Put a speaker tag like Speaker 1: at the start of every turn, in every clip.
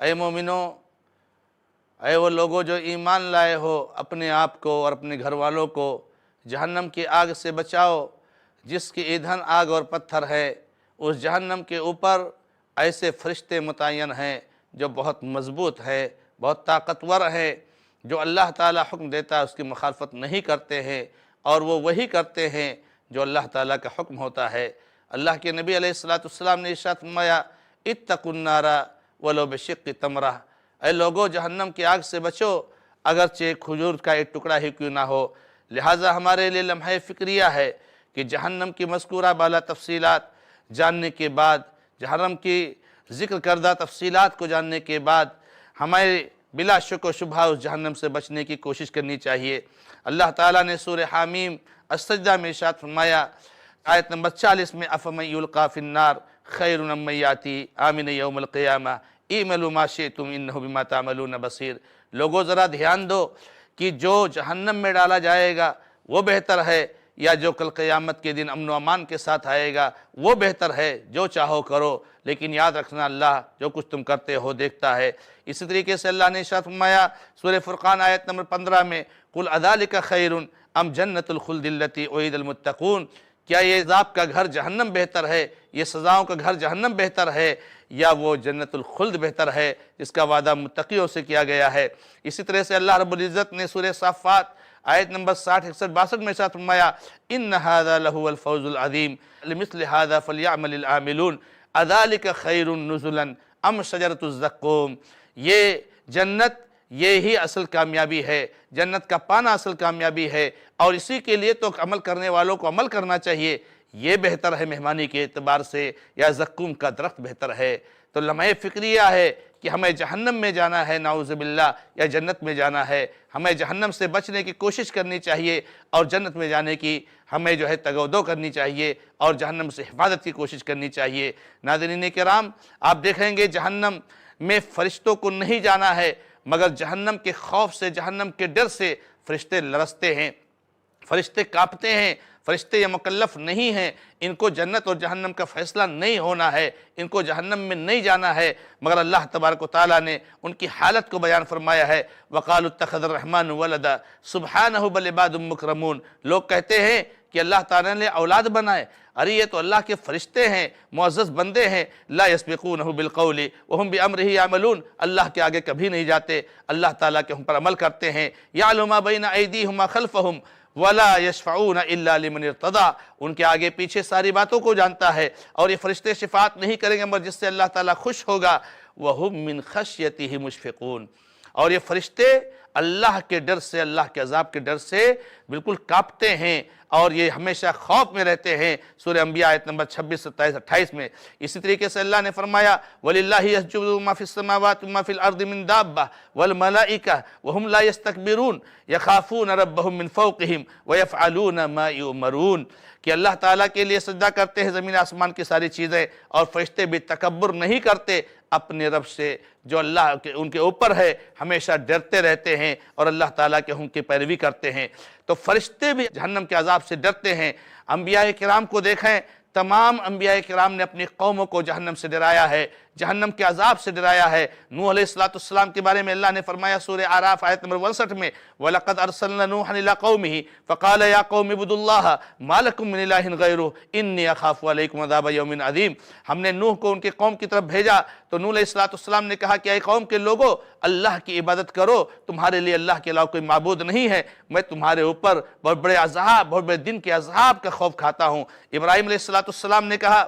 Speaker 1: اے مومنو، اے وہ لوگوں جو ایمان لائے ہو، اپنے آپ کو اور اپنے گھر والوں کو جہنم کی آگ سے بچاؤ، جس کی ایندھن آگ اور پتھر ہے۔ اس جہنم کے اوپر ایسے فرشتے متعین ہیں جو بہت مضبوط ہے، بہت طاقتور ہے، جو اللہ تعالیٰ حکم دیتا ہے اس کی مخالفت نہیں کرتے ہیں، اور وہ وہی کرتے ہیں جو اللہ تعالیٰ کا حکم ہوتا ہے۔ اللہ کے نبی علیہ السلام نے ارشاد فرمایا، اتقوا النار ولو بشق تمرہ، اے لوگو جہنم کی آگ سے بچو، اگرچہ کھجور کا ایک ٹکڑا ہی کیوں نہ ہو۔ لہٰذا ہمارے لیے لمحہ فکریہ ہے کہ جہنم کی مذکورہ بالا تفصیلات جاننے کے بعد، جہنم کی ذکر کردہ تفصیلات کو جاننے کے بعد، ہمیں بلا شک و شبہ اس جہنم سے بچنے کی کوشش کرنی چاہیے۔ اللہ تعالیٰ نے سورہ حامیم السجدہ میں ارشاد فرمایا، آیت نمبر 40 میں، افمن یلقی فی النار خیر ام من یاتی آمن یوم القیامہ اعملوا ما شئتم انہ بما تعملون بصیر۔ لوگوں ذرا دھیان دو کہ جو جہنم میں ڈالا جائے گا وہ بہتر ہے، یا جو کل قیامت کے دن امن و امان کے ساتھ آئے گا وہ بہتر ہے؟ جو چاہو کرو، لیکن یاد رکھنا اللہ جو کچھ تم کرتے ہو دیکھتا ہے۔ اسی طریقے سے اللہ نے ارشاد فرمایا سورہ فرقان آیت نمبر 15 میں، قل اذالک خیر ام جنت الخلد التی اعید المتقون، کیا یہ عذاب کا گھر جہنم بہتر ہے، یہ سزاؤں کا گھر جہنم بہتر ہے، یا وہ جنت الخلد بہتر ہے جس کا وعدہ متقیوں سے کیا گیا ہے؟ اسی طرح سے اللہ رب العزت نے سورہ صافات آیت نمبر 60، 61، 62 میں ارشاد فرمایا، ان ھذا لہو الفوز العظیم لمثل ھذا فلیعمل العاملون اذالک خیر نزلا ام شجرۃ الزقوم۔ یہ جنت، یہی اصل کامیابی ہے، جنت کا پانا اصل کامیابی ہے، اور اسی کے لیے تو عمل کرنے والوں کو عمل کرنا چاہیے۔ یہ بہتر ہے مہمانی کے اعتبار سے، یا زقوم کا درخت بہتر ہے؟ تو لمحہ فکریہ ہے کہ ہمیں جہنم میں جانا ہے نعوذ باللہ، یا جنت میں جانا ہے؟ ہمیں جہنم سے بچنے کی کوشش کرنی چاہیے، اور جنت میں جانے کی ہمیں تگ و دو کرنی چاہیے، اور جہنم سے حفاظت کی کوشش کرنی چاہیے۔ ناظرین کرام، آپ دیکھیں گے جہنم میں فرشتوں کو نہیں جانا ہے، مگر جہنم کے خوف سے، جہنم کے ڈر سے فرشتے لرزتے ہیں، فرشتے کانپتے ہیں۔ فرشتے یہ مکلف نہیں ہیں، ان کو جنت اور جہنم کا فیصلہ نہیں ہونا ہے، ان کو جہنم میں نہیں جانا ہے، مگر اللہ تبارک و تعالیٰ نے ان کی حالت کو بیان فرمایا ہے، وَقَالُوا اتَّخَذَ الرَّحْمَنُ وَلَدًا سُبْحَانَهُ بَلْ عِبَادٌ مُكْرَمُونَ۔ لوگ کہتے ہیں کہ اللہ تعالیٰ نے اولاد بنائے، ارے یہ تو اللہ کے فرشتے ہیں، معزز بندے ہیں، لا يسبقونه بالقول وهم بأمره يعملون، اللہ کے آگے کبھی نہیں جاتے، اللہ تعالیٰ کے ہم پر عمل کرتے ہیں۔ يعلم ما بين أيديهم وما خلفهم ولا يشفعون الا لمن ارتضى، ان کے آگے پیچھے ساری باتوں کو جانتا ہے، اور یہ فرشتے شفاعت نہیں کریں گے مگر جس سے اللہ تعالیٰ خوش ہوگا۔ وهم من خشيته مشفقون، اور یہ فرشتے اللہ کے ڈر سے، اللہ کے عذاب کے ڈر سے بالکل کانپتے ہیں، اور یہ ہمیشہ خوف میں رہتے ہیں۔ سورہ انبیاء آیت نمبر 26، 27، 28 میں اسی طریقے سے اللہ نے فرمایا، وَلِلَّهِ يَسْجُدُ مَا فِي السَّمَاوَاتِ وَمَا فِي الْأَرْضِ مِن دَابَّةٍ وَالْمَلَائِكَةُ وَهُمْ لَا يَسْتَكْبِرُونَ يَخَافُونَ رَبَّهُم مِّن فَوْقِهِمْ وَيَفْعَلُونَ مَا يُؤْمَرُونَ، کہ اللہ تعالیٰ کے لیے سجدہ کرتے ہیں زمین آسمان کی ساری چیزیں، اور فرشتے بھی تکبر نہیں کرتے اپنے رب سے جو اللہ کے ان کے اوپر ہے، ہمیشہ ڈرتے رہتے ہیں اور اللہ تعالیٰ کے حکم کی پیروی کرتے ہیں۔ تو فرشتے بھی جہنم کے عذاب سے ڈرتے ہیں۔ انبیاء کرام کو دیکھیں، تمام انبیاء کرام نے اپنی قوموں کو جہنم سے ڈرایا ہے، جہنم کے عذاب سے ڈرایا ہے۔ نوح علیہ السلام کے بارے میں اللہ نے فرمایا سورہ اعراف آیت نمبر 61 میں، وَلَقَدْ أَرْسَلْنَا نُوحًا إِلَىٰ قَوْمِهِ فَقَالَ يَا قَوْمِ اعْبُدُوا اللَّهَ مَا لَكُم مِّنْ إِلَٰهٍ غَيْرُهُ إِنِّي أَخَافُ عَلَيْكُمْ عَذَابَ يَوْمٍ عَظِيمٍ۔ ہم نے نوح کو ان کے قوم کی طرف بھیجا تو نوح علیہ السلام نے کہا کہ اے قوم کے لوگو، اللہ کی عبادت کرو، تمہارے لیے اللہ کے علاوہ کوئی معبود نہیں ہے، میں تمہارے اوپر بہت بڑے عذاب، بہت بڑے دن کے عذاب کا خوف کھاتا ہوں۔ ابراہیم علیہ السلام نے کہا،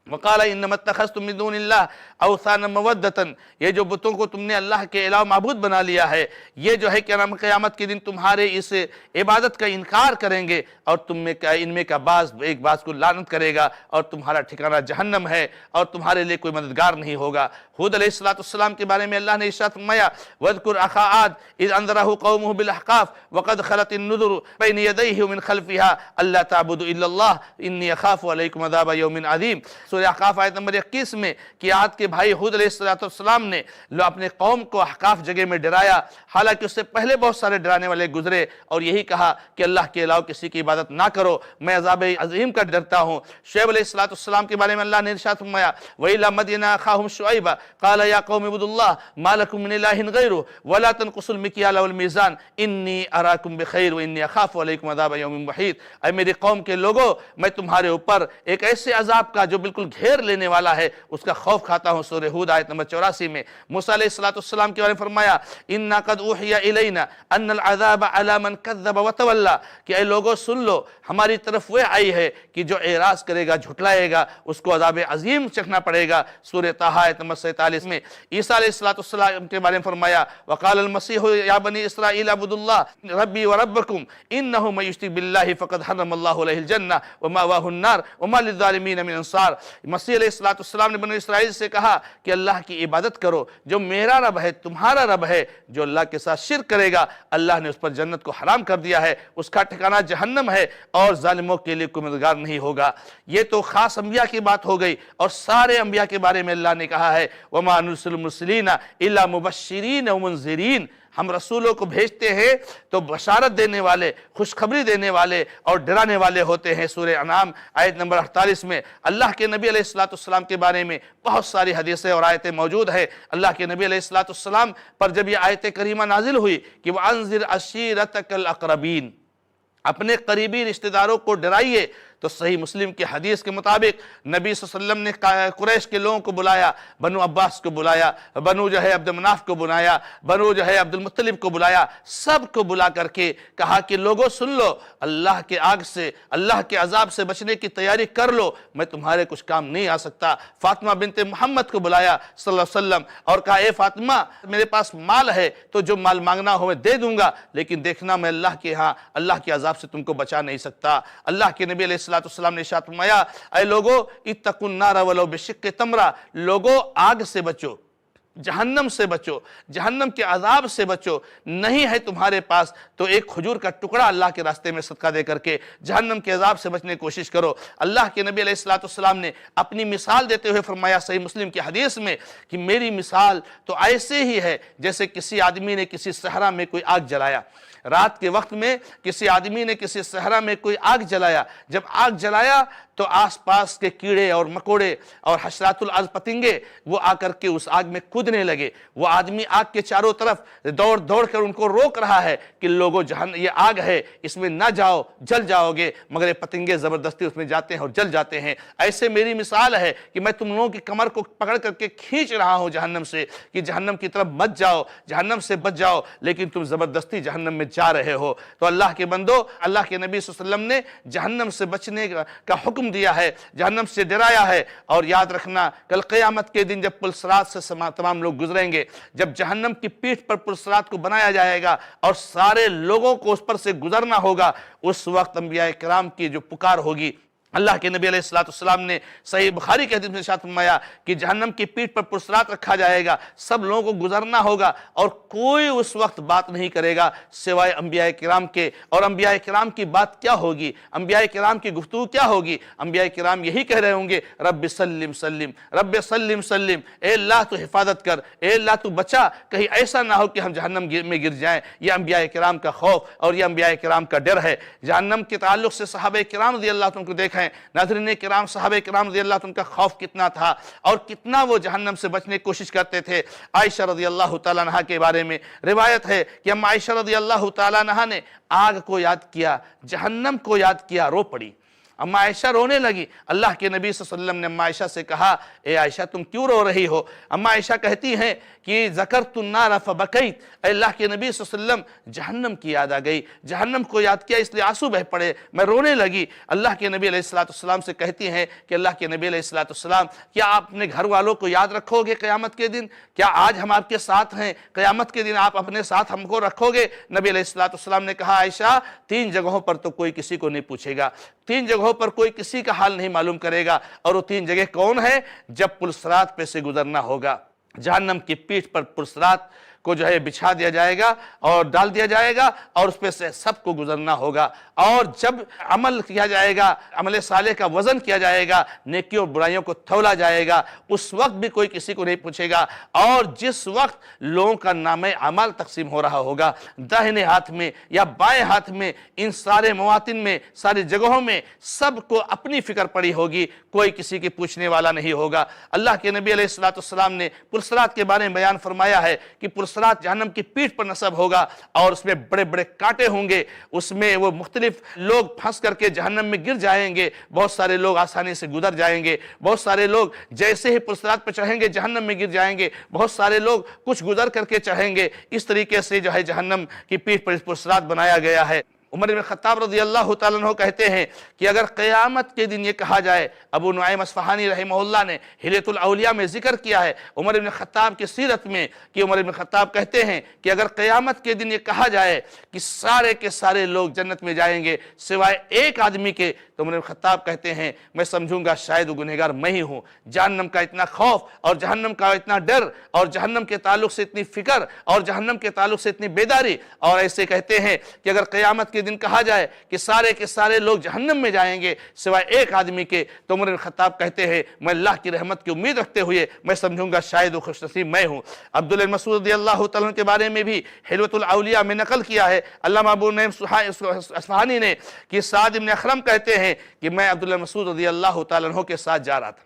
Speaker 1: وَقَالَ إِنَّمَا اتَّخَذْتُم مِّن دُونِ اللَّهِ أَوْثَانًا مَوَدَّةً، یہ جو بتوں کو تم نے اللہ کے علاوہ معبود بنا لیا ہے، یہ جو ہے کہ قیامت کے دن تمہارے اس عبادت کا انکار کریں گے، اور ان میں کا بعض ایک بعض کو لعنت کرے گا، اور تمہارا ٹھکانہ جہنم ہے، اور تمہارے لیے کوئی مددگار نہیں ہوگا۔ ہود علیہ السلام کے بارے میں اللہ نے ارشاد فرمایا، وَاذْكُرْ أَخَا عَادٍ إِذْ أَنذَرَهُ قَوْمُهُ بِالْأَحْقَافِ وَقَدْ خَلَتِ النُّذُرُ بَيْنَ يَدَيْهِ وَمِنْ خَلْفِهَا أَلَّا تَعْبُدُوا إِلَّا اللَّهَ إِنِّي أَخَافُ عَلَيْكُمْ عَذَابَ يَوْمٍ عَظِيمٍ۔ سورہ احقاف آیت نمبر 21 میں کہ عاد کے بھائی ہود علیہ السلام نے اپنے قوم کو احقاف جگہ میں ڈرایا، حالانکہ اس سے پہلے بہت سارے ڈرانے والے گزرے، اور یہی کہا کہ اللہ کے علاوہ کسی کی عبادت نہ کرو، میں عذاب عظیم کا ڈرتا ہوں۔ شعیب علیہ السلام کے بارے میں اللہ نے ارشاد فرمایا وَإِلَىٰ مَدْيَنَ أَخَاهُمْ شُعَيْبًا قَالَ يَا قَوْمِ اعْبُدُوا اللَّهَ مَا لَكُم مِّنْ إِلَٰهٍ غَيْرُهُ وَلَا تَنقُصُوا الْمِكْيَالَ وَالْمِيزَانَ إِنِّي أَرَاكُم بِخَيْرٍ وَإِنِّي أَخَافُ عَلَيْكُمْ عَذَابَ يَوْمٍ مُحِيطٍ۔ اے میری قوم کے لوگو، میں تمہارے اوپر ایک ایسے عذاب کا جو بالکل گھیر لینے والا ہے اس کا خوف کھاتا ہوں۔ سورہ ہود آیت نمبر 84 میں موسیٰ علیہ السلام کے بارے میں فرمایا إِنَّا قَدْ أُوحِيَ إِلَيْنَا أَنَّ الْعَذَابَ عَلَىٰ مَنْ كَذَّبَ وَتَوَلَّىٰ کہ اے لوگو سن لو، ہماری طرف وہ آئی ہے کہ جو اعراض کرے گا، جھٹلائے گا، اس کو عذاب عظیم چکھنا پڑے گا۔ سورہ طٰہٰ آیت نمبر 47 میں عیسیٰ علیہ السلام کے بارے میں فرمایا وقال المسیح یا بنی اسرائیل اعبدوا اللہ ربی وربکم انہ من یشرک باللہ فقد حرم اللہ علیہ الجنہ ومأواہ النار وما للظالمین من انصار۔ مسیح علیہ السلام نے بنی اسرائیل سے کہا کہ اللہ کی عبادت کرو، جو میرا رب ہے، تمہارا رب ہے، جو اللہ کے ساتھ شرک کرے گا اللہ نے اس پر جنت کو حرام کر دیا ہے، اس کا ٹھکانہ جہنم ہے، اور ظالموں کے لیے کوئی مددگار نہیں ہوگا۔ یہ تو خاص انبیاء کی بات ہو گئی، اور سارے انبیاء کے بارے میں اللہ نے کہا ہے وَمَا نُرْسِلُ الْمُرْسَلِينَ إِلَّا مُبَشِّرِينَ وَمُنذِرِينَ، ہم رسولوں کو بھیجتے ہیں تو بشارت دینے والے، خوشخبری دینے والے اور ڈرانے والے ہوتے ہیں۔ سورہ انعام آیت نمبر 48 میں اللہ کے نبی علیہ السلام کے بارے میں بہت ساری حدیثیں اور آیتیں موجود ہیں۔ اللہ کے نبی علیہ السلام پر جب یہ آیت کریمہ نازل ہوئی کہ وَأَنذِرْ عَشِيرَتَكَ الْأَقْرَبِينَ، اپنے قریبی رشتہ داروں کو ڈرائیے، تو صحیح مسلم کی حدیث کے مطابق نبی صلی اللہ علیہ وسلم نے قریش کے لوگوں کو بلایا، بنو عباس کو بلایا، بنو عبد مناف کو بلایا، بنو عبد المطلب کو بلایا، سب کو بلا کر کے کہا کہ لوگوں سن لو، اللہ کے آگ سے، اللہ کے عذاب سے بچنے کی تیاری کر لو، میں تمہارے کچھ کام نہیں آ سکتا۔ فاطمہ بنت محمد کو بلایا صلی اللہ علیہ وسلم اور کہا اے فاطمہ میرے پاس مال ہے تو جو مال مانگنا ہو میں دے دوں گا، لیکن دیکھنا میں اللہ کے ہاں اللہ کے عذاب سے تم کو بچا نہیں سکتا۔ اللہ کے نبی علیہ السلام نے ارشاد فرمایا اے لوگو اتقوا النار ولو بشق تمرہ، لوگو آگ سے بچو، جہنم سے بچو، جہنم کے عذاب سے بچو، نہیں ہے تمہارے پاس تو ایک کھجور کا ٹکڑا اللہ کے راستے میں صدقہ دے کر کے جہنم کے عذاب سے بچنے کی کوشش کرو۔ اللہ کے نبی علیہ السلام نے اپنی مثال دیتے ہوئے فرمایا صحیح مسلم کی حدیث میں کہ میری مثال تو ایسے ہی ہے جیسے کسی آدمی نے کسی صحرا میں کوئی آگ جلایا، رات کے وقت میں کسی آدمی نے کسی صحرا میں کوئی آگ جلایا، جب آگ جلایا تو آس پاس کے کیڑے اور مکوڑے اور حشرات الارض پتنگے وہ آ کر کے اس آگ میں کودنے لگے۔ وہ آدمی آگ کے چاروں طرف دوڑ دوڑ کر ان کو روک رہا ہے کہ لوگوں یہ آگ ہے، اس میں نہ جاؤ، جل جاؤ گے، مگر یہ پتنگے زبردستی اس میں جاتے ہیں اور جل جاتے ہیں۔ ایسے میری مثال ہے کہ میں تم لوگوں کی کمر کو پکڑ کر کے کھینچ رہا ہوں جہنم سے کہ جہنم کی طرف مت جاؤ، جہنم سے بچ جاؤ، لیکن تم زبردستی جہنم میں جا رہے ہو۔ تو اللہ کے بندو، اللہ کے نبی صلی اللہ علیہ وسلم نے جہنم سے بچنے کا حکم دیا ہے، جہنم سے ڈرایا ہے، اور یاد رکھنا کل قیامت کے دن جب پل صراط سے تمام لوگ گزریں گے، جب جہنم کی پیٹھ پر پل صراط کو بنایا جائے گا اور سارے لوگوں کو اس پر سے گزرنا ہوگا، اس وقت انبیاء کرام کی جو پکار ہوگی، اللہ کے نبی علیہ السلام نے صحیح بخاری کے حدیث میں ارشاد فرمایا کہ جہنم کی پیٹھ پر پرصراط رکھا جائے گا، سب لوگوں کو گزرنا ہوگا اور کوئی اس وقت بات نہیں کرے گا سوائے انبیاء کرام کے۔ اور انبیاء کرام کی بات کیا ہوگی، انبیاء کرام کی گفتگو کیا ہوگی؟ انبیاء کرام یہی کہہ رہے ہوں گے رب سلم سلم، رب سلم سلم، اے اللہ تو حفاظت کر، اے اللہ تو بچا، کہیں ایسا نہ ہو کہ ہم جہنم میں گر جائیں۔ یہ انبیاء کرام کا خوف اور یہ انبیاء کرام کا ڈر ہے۔ جہنم کے تعلق سے صحابہ کرام رضی اللہ عنہ کو دیکھیں، ناظرین کرام، صحابہ کرام رضی اللہ عنہ کا خوف کتنا تھا اور کتنا وہ جہنم سے بچنے کی کوشش کرتے تھے۔ عائشہ رضی اللہ تعالیٰ عنہ کے بارے میں روایت ہے کہ اما عائشہ رضی اللہ تعالیٰ عنہ نے آگ کو یاد کیا، جہنم کو یاد کیا، رو پڑی۔ اما عائشہ رونے لگی۔ اللہ کے نبی صلی اللہ علیہ وسلم نے اما عائشہ سے کہا اے عائشہ تم کیوں رو رہی ہو؟ اما عائشہ کہتی ہیں کہ ذکرت النار فبکیت، اے اللہ کے نبی صلی اللہ علیہ وسلم جہنم کی یاد آ گئی، جہنم کو یاد کیا اس لیے آنسو بہ پڑے، میں رونے لگی۔ اللہ کے نبی علیہ السلام سے کہتی ہیں کہ اللہ کے نبی علیہ السلام کیا آپ اپنے گھر والوں کو یاد رکھو گے قیامت کے دن؟ کیا آج ہم آپ کے ساتھ ہیں، قیامت کے دن آپ اپنے ساتھ ہم کو رکھو گے؟ نبی علیہ السلام نے کہا عائشہ 3 جگہوں پر تو کوئی کسی کو نہیں پوچھے گا، 3 جگہوں پر کوئی کسی کا حال نہیں معلوم کرے گا، اور وہ 3 جگہ کون ہے؟ جب پل صراط پہ سے گزرنا ہوگا، جہنم کی پیٹھ پر پل صراط کو جو ہے بچھا دیا جائے گا اور ڈال دیا جائے گا اور اس پہ سے سب کو گزرنا ہوگا۔ اور جب عمل کیا جائے گا، عمل صالح کا وزن کیا جائے گا، نیکیوں اور برائیوں کو تولا جائے گا، اس وقت بھی کوئی کسی کو نہیں پوچھے گا۔ اور جس وقت لوگوں کا نامہ اعمال تقسیم ہو رہا ہوگا، داہنے ہاتھ میں یا بائیں ہاتھ میں، ان سارے مواطن میں، ساری جگہوں میں سب کو اپنی فکر پڑی ہوگی، کوئی کسی کی پوچھنے والا نہیں ہوگا۔ اللہ کے نبی علیہ السلام نے پرصراط کے بارے میں بیان فرمایا ہے کہ پرصراط جہنم کی پیٹھ پر نصب ہوگا اور اس میں بڑے بڑے کانٹے ہوں گے، اس میں وہ مختلف لوگ پھنس کر کے جہنم میں گر جائیں گے، بہت سارے لوگ آسانی سے گزر جائیں گے، بہت سارے لوگ جیسے ہی پرصراط پہ چڑھیں گے جہنم میں گر جائیں گے، بہت سارے لوگ کچھ گزر کر کے چڑھیں گے۔ اس طریقے سے جو ہے جہنم کی پیٹھ پر پرصراط بنایا گیا ہے۔ عمر بن خطاب رضی اللہ تعالیٰ عنہ کہتے ہیں کہ اگر قیامت کے دن یہ کہا جائے، ابو نعیم اصفہانی رحمہ اللہ نے حلیۃ الاولیاء میں ذکر کیا ہے عمر بن خطاب کی سیرت میں، کہ عمر بن خطاب کہتے ہیں کہ اگر قیامت کے دن یہ کہا جائے کہ سارے کے سارے لوگ جنت میں جائیں گے سوائے ایک آدمی کے، تو عمر بن خطاب کہتے ہیں میں سمجھوں گا شاید وہ گنہگار میں ہی ہوں۔ جہنم کا اتنا خوف اور جہنم کا اتنا ڈر اور جہنم کے تعلق سے اتنی فکر اور جہنم کے تعلق سے اتنی بیداری، اور ایسے کہتے ہیں کہ اگر قیامت کے دن کہا جائے کہ سارے کے سارے لوگ جہنم میں جائیں گے سوائے ایک آدمی کے، تو عمر بن خطاب کہتے ہیں میں اللہ کی رحمت کی امید رکھتے ہوئے میں سمجھوں گا شاید وہ خوش نصیب میں ہوں۔ عبداللہ بن مسعود رضی اللہ تعالیٰ عنہ کے بارے میں بھی حلیۃ الاولیاء میں نقل کیا ہے علامہ ابو نعیم اصفہانی نے کہ سعد بن اخرم کہتے ہیں کہ میں عبداللہ بن مسعود رضی اللہ تعالیٰ عنہ کے ساتھ جا رہا تھا،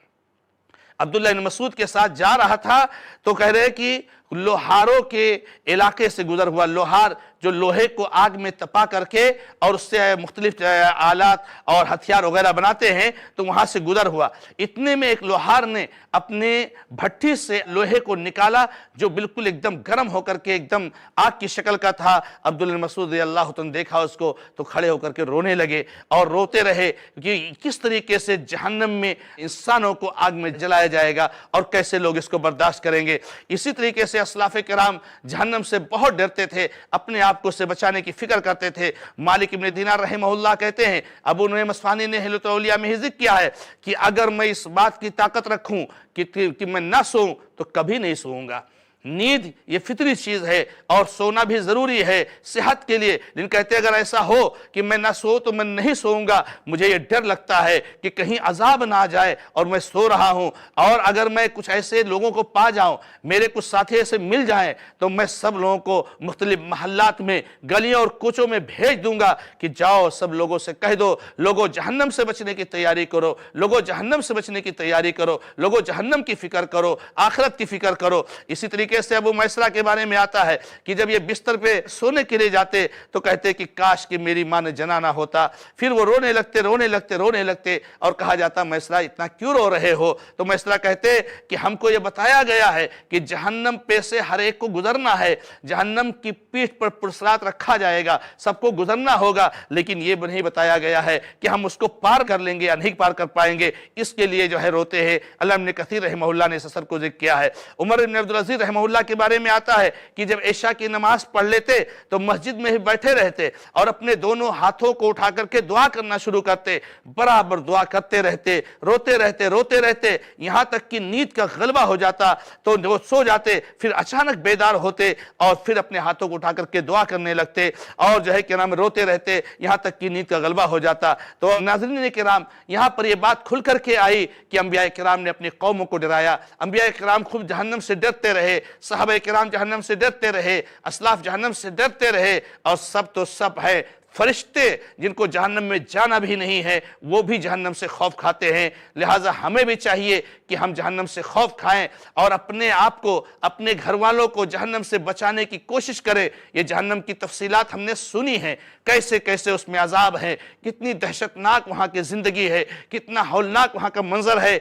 Speaker 1: عبداللہ بن مسعود کے ساتھ جا رہا تھا، تو کہہ رہے کہ لوہاروں کے علاقے سے گزر ہوا، لوہار جو لوہے کو آگ میں تپا کر کے اور اس سے مختلف آلات اور ہتھیار وغیرہ بناتے ہیں، تو وہاں سے گزر ہوا۔ اتنے میں ایک لوہار نے اپنے بھٹی سے لوہے کو نکالا جو بالکل ایک دم گرم ہو کر کے ایک دم آگ کی شکل کا تھا۔ عبداللہ بن مسعود رضی اللہ عنہ نے دیکھا اس کو تو کھڑے ہو کر کے رونے لگے اور روتے رہے کہ کس طریقے سے جہنم میں انسانوں کو آگ میں جلایا جائے گا اور کیسے لوگ اس کو برداشت کریں گے۔ اسی طریقے سے اسلاف کرام جہنم سے بہت ڈرتے تھے، اپنے آپ کو سے بچانے کی فکر کرتے تھے۔ مالک ابن دینار رحمہ اللہ کہتے ہیں، ابو نعیم اصفہانی نے حلیۃ الاولیاء میں ہی ذکر کیا ہے کہ اگر میں اس بات کی طاقت رکھوں کہ میں نہ سوؤں تو کبھی نہیں سوؤں گا۔ نیند یہ فطری چیز ہے اور سونا بھی ضروری ہے صحت کے لیے، لیکن کہتے ہیں اگر ایسا ہو کہ میں نہ سو تو میں نہیں سوؤں گا، مجھے یہ ڈر لگتا ہے کہ کہیں عذاب نہ آ جائے اور میں سو رہا ہوں، اور اگر میں کچھ ایسے لوگوں کو پا جاؤں، میرے کچھ ساتھی ایسے مل جائیں تو میں سب لوگوں کو مختلف محلات میں گلیوں اور کوچوں میں بھیج دوں گا کہ جاؤ سب لوگوں سے کہہ دو لوگوں جہنم سے بچنے کی تیاری کرو، لوگوں جہنم سے بچنے کی تیاری کرو، لوگوں جہنم کی فکر کرو، آخرت کی فکر کرو۔ اسی طریقے سے ابو میسرہ کے بارے میں آتا ہے کہ جب یہ بستر پہ سونے کے لیے جاتے تو کہتے کہ کاش کہ میری ماں نے جنا نہ ہوتا، پھر وہ رونے لگتے اور کہا جاتا میسرہ اتنا کیوں رو رہے ہو؟ تو میسرہ کہتے کہ ہم کو یہ بتایا گیا ہے کہ جہنم پہ سے ہر ایک کو گزرنا ہے، جہنم کی پیٹھ پر پرصراط رکھا جائے گا، سب کو گزرنا ہوگا، لیکن یہ نہیں بتایا گیا ہے کہ ہم اس کو پار کر لیں گے یا نہیں پار کر پائیں گے، اس کے لیے جو ہے روتے ہیں۔ علامہ ابن کثیر رحمہ اللہ نے اس اثر کو ذکر کیا ہے۔ عمر بن عبدالعزیز رحمہ اللہ کے بارے میں آتا ہے کہ جب عشاء کی نماز پڑھ لیتے تو مسجد میں ہی بیٹھے رہتے اور اپنے دونوں ہاتھوں کو اٹھا کر کے دعا کرنا شروع کرتے، برابر دعا کرتے رہتے، روتے رہتے یہاں تک کہ نیند کا غلبہ ہو جاتا تو وہ سو جاتے، پھر اچانک بیدار ہوتے اور پھر اپنے ہاتھوں کو اٹھا کر کے دعا کرنے لگتے اور جو ہے کہ نام روتے رہتے یہاں تک کہ نیند کا غلبہ ہو جاتا۔ تو ناظرین کرام یہاں پر یہ بات کھل کر کے آئی کہ انبیاء کرام نے اپنی قوموں کو ڈرایا، انبیاء کرام خود جہنم سے ڈرتے رہے، صحابہ کرام جہنم سے ڈرتے رہے، اسلاف جہنم سے ڈرتے رہے، اور سب تو سب ہے فرشتے جن کو جہنم میں جانا بھی نہیں ہے وہ بھی جہنم سے خوف کھاتے ہیں۔ لہٰذا ہمیں بھی چاہیے کہ ہم جہنم سے خوف کھائیں اور اپنے آپ کو اپنے گھر والوں کو جہنم سے بچانے کی کوشش کریں۔ یہ جہنم کی تفصیلات ہم نے سنی ہیں، کیسے کیسے اس میں عذاب ہے، کتنی دہشتناک وہاں کی زندگی ہے، کتنا ہولناک وہاں کا منظر ہے۔